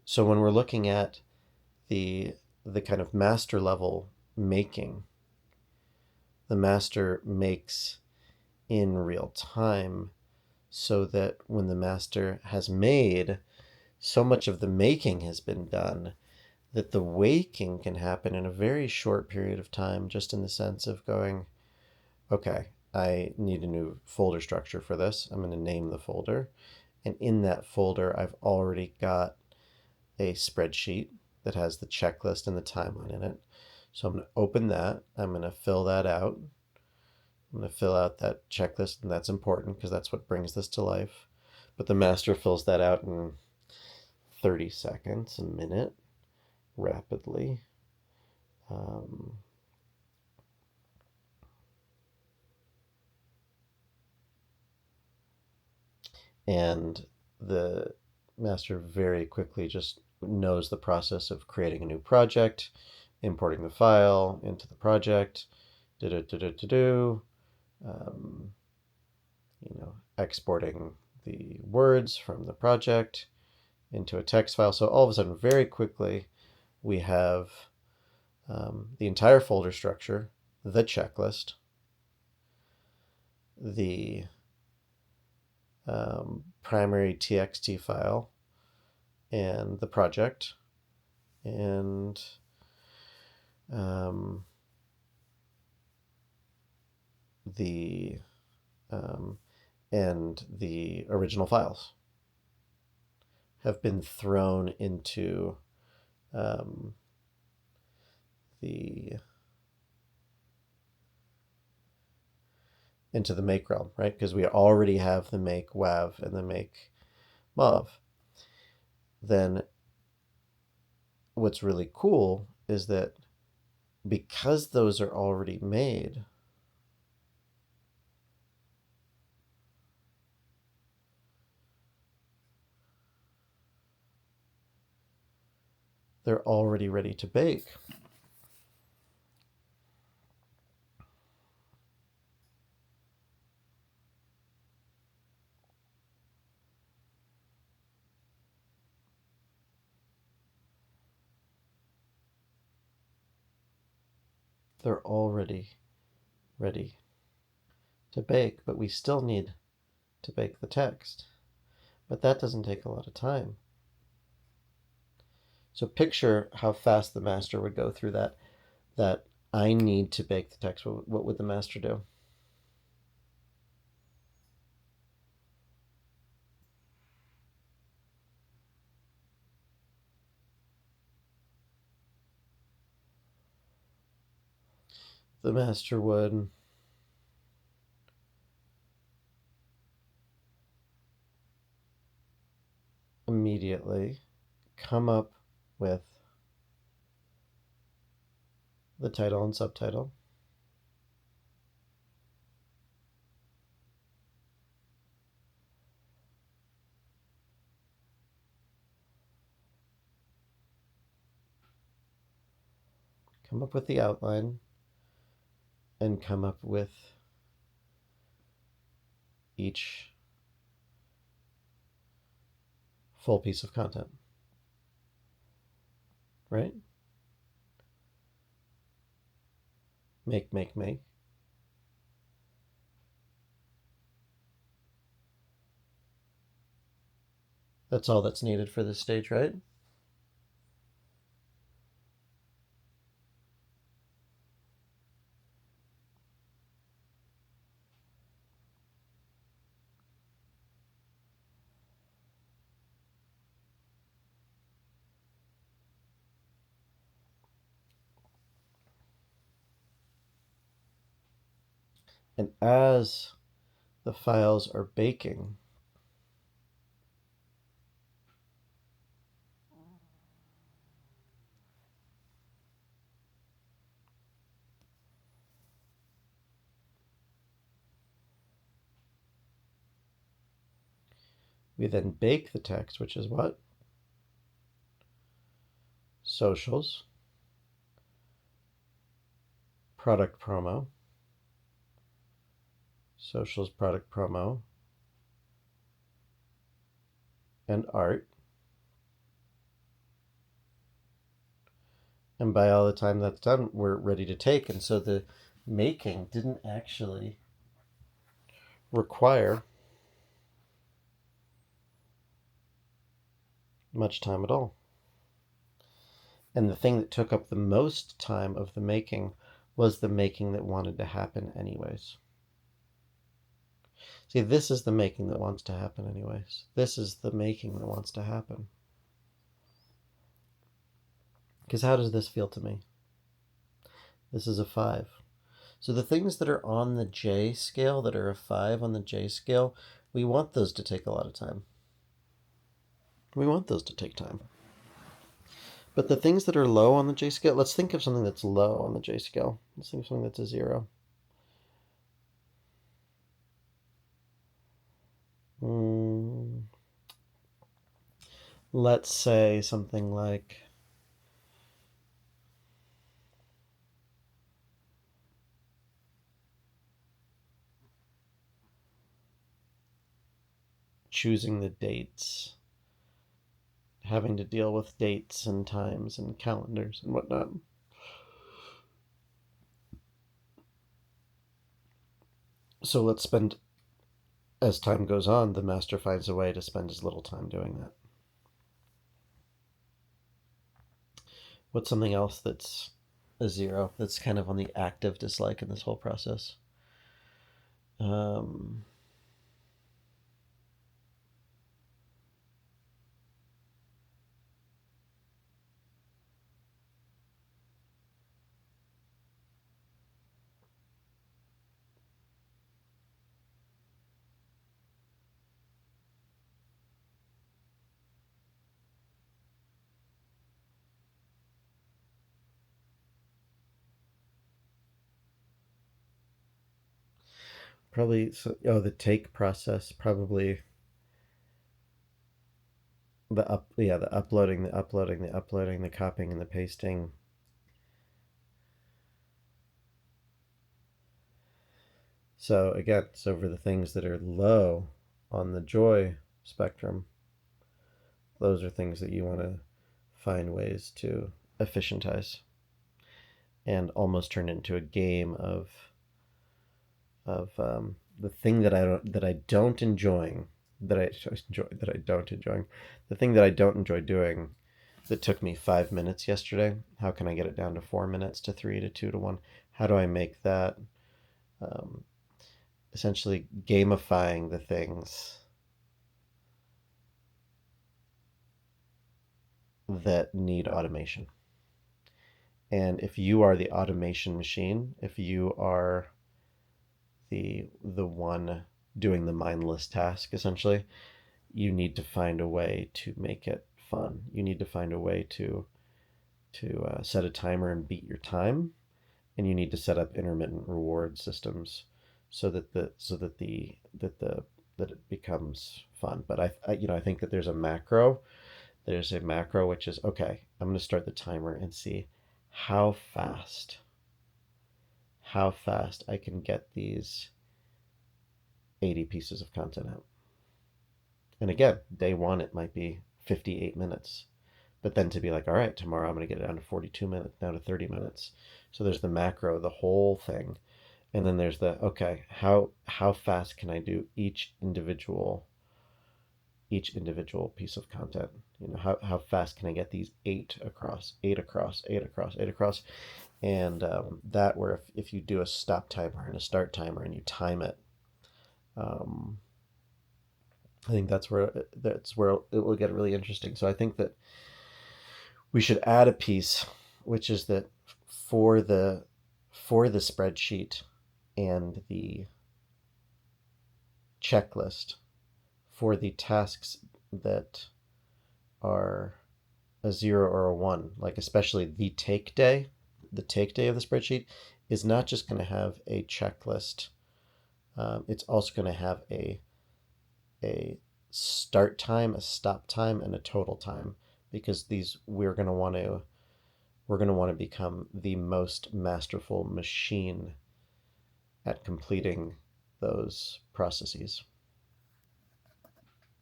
So when we're looking at the kind of master level making, the master makes in real time so that when the master has made, so much of the making has been done that the waking can happen in a very short period of time, just in the sense of going, okay, I need a new folder structure for this. I'm going to name the folder. And in that folder, I've already got a spreadsheet that has the checklist and the timeline in it. So I'm going to open that. I'm going to fill that out. I'm going to fill out that checklist, and that's important because that's what brings this to life. But the master fills that out in 30 seconds, a minute, rapidly. Um, and the master very quickly just knows the process of creating a new project, importing the file into the project, um, exporting the words from the project into a text file. So all of a sudden, very quickly, we have the entire folder structure, the checklist, the primary txt file, and the project, and um, the um, and the original files have been thrown um, the into the make realm, right? Because we already have the make wav and the make mav. Then what's really cool is that because those are already made, they're already ready to bake. They're already ready to bake, but we still need to bake the text. But that doesn't take a lot of time. So picture how fast the master would go through that I need to bake the text. What would the master do? The master would immediately come up with the title and subtitle, come up with the outline, and come up with each full piece of content, right? Make. That's all that's needed for this stage, right? And as the files are baking, we then bake the text, which is what? Socials, product promo, socials, product promo, and art. And by all the time that's done, we're ready to take. And so the making didn't actually require much time at all. And the thing that took up the most time of the making was the making that wanted to happen anyways. See, this is the making that wants to happen anyways. This is the making that wants to happen. Because how does this feel to me? This is a 5. So the things that are on the J scale, that are a 5 on the J scale, we want those to take a lot of time. We want those to take time. But the things that are low on the J scale, let's think of something that's low on the J scale. Let's think of something that's a 0. Let's say something like choosing the dates, having to deal with dates and times and calendars and whatnot. So let's spend, as time goes on, the master finds a way to spend as little time doing that. What's something else that's a 0, that's kind of on the active dislike in this whole process? Probably, so, the take process, probably the uploading, the copying and the pasting. So again, so for the things that are low on the joy spectrum, those are things that you want to find ways to efficientize and almost turn into a game of the thing that I don't enjoy, the thing that I don't enjoy doing, that took me 5 minutes yesterday. How can I get it down to 4 minutes, to 3, to 2, to 1? How do I make that essentially gamifying the things that need automation? And if you are the automation machine, if you are the one doing the mindless task, essentially, you need to find a way to make it fun. You need to find a way to set a timer and beat your time, and you need to set up intermittent reward systems so that it becomes fun. But I think that there's a macro. There's a macro which is, okay, I'm going to start the timer and see how fast I can get these 80 pieces of content out. And again, day 1 it might be 58 minutes. But then to be like, all right, tomorrow I'm going to get it down to 42 minutes, down to 30 minutes. So there's the macro, the whole thing. And then there's the, okay, how fast can I do each individual piece of content? How fast can I get these 8 across, 8 across, 8 across, 8 across? And that, where if you do a stop timer and a start timer and you time it, I think that's where it will get really interesting. So I think that we should add a piece, which is that for the spreadsheet and the checklist, for the tasks that are a 0 or a 1, like especially the take day of the spreadsheet is not just going to have a checklist. It's also going to have a start time, a stop time, and a total time, because we're going to want to become the most masterful machine at completing those processes.